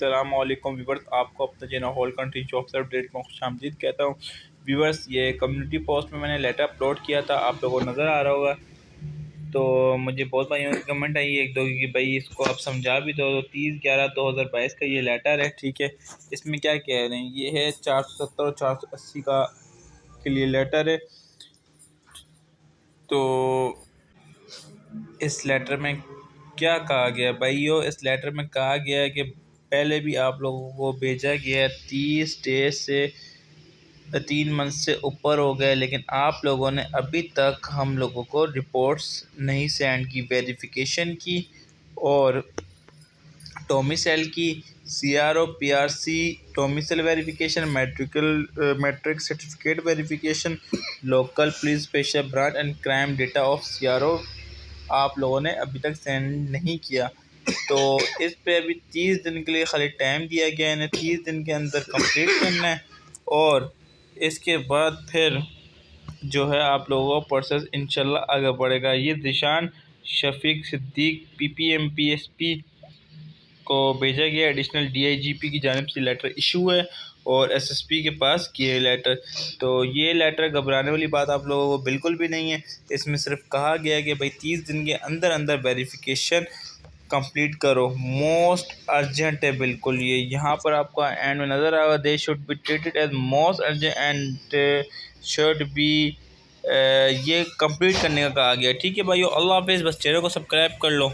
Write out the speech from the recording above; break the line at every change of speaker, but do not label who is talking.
अस्सलाम वालेकुम व्यूवर्स, आपको अपना चैनल होल कंट्री जॉब से अपडेट में खुशामदीद कहता हूँ। व्यूवर्स, ये कम्युनिटी पोस्ट में मैंने लेटर अपलोड किया था, आप लोगों को नज़र आ रहा होगा। तो मुझे बहुत भाइयों की कमेंट आई एक दो कि भाई इसको आप समझा भी दो। 30/11/2022 का ये लेटर है, ठीक है। इसमें क्या कह रहे हैं, ये है 470 और 480 का के लिए लेटर है। तो इस लेटर में क्या कहा गया भाइयों, इस लेटर में कहा गया है कि पहले भी आप लोगों को भेजा गया है, 30 डेज से 3 मंथ से ऊपर हो गए, लेकिन आप लोगों ने अभी तक हम लोगों को रिपोर्ट्स नहीं सेंड की, वेरिफिकेशन की और डोमिसाइल की, CRO PRC domicile verification, matric certificate verification, local police special branch and crime data of CRO आप लोगों ने अभी तक सेंड नहीं किया। तो इस पे अभी 30 दिन के लिए खाली टाइम दिया गया है, इन्हें 30 दिन के अंदर कंप्लीट करना है और इसके बाद फिर जो है आप लोगों का प्रोसेस इंशाल्लाह आगे बढ़ेगा। ये ज़ीशान शफीक सिद्दीक PPMPSP को भेजा गया, एडिशनल DIGP की जानिब से लेटर इशू है और SSP के पास किए लेटर। तो ये लेटर घबराने वाली बात आप लोगों को बिल्कुल भी नहीं है। इसमें सिर्फ कहा गया है कि भाई 30 दिन के अंदर अंदर वेरिफिकेशन कंप्लीट करो, मोस्ट अर्जेंट है बिल्कुल। ये यहाँ पर आपको एंड में नज़र आएगा, they should be treated as most urgent and should be ये कंप्लीट करने का कहा गया। ठीक है भाइयों, अल्लाह हाफिज़। बस चैनल को सब्सक्राइब कर लो।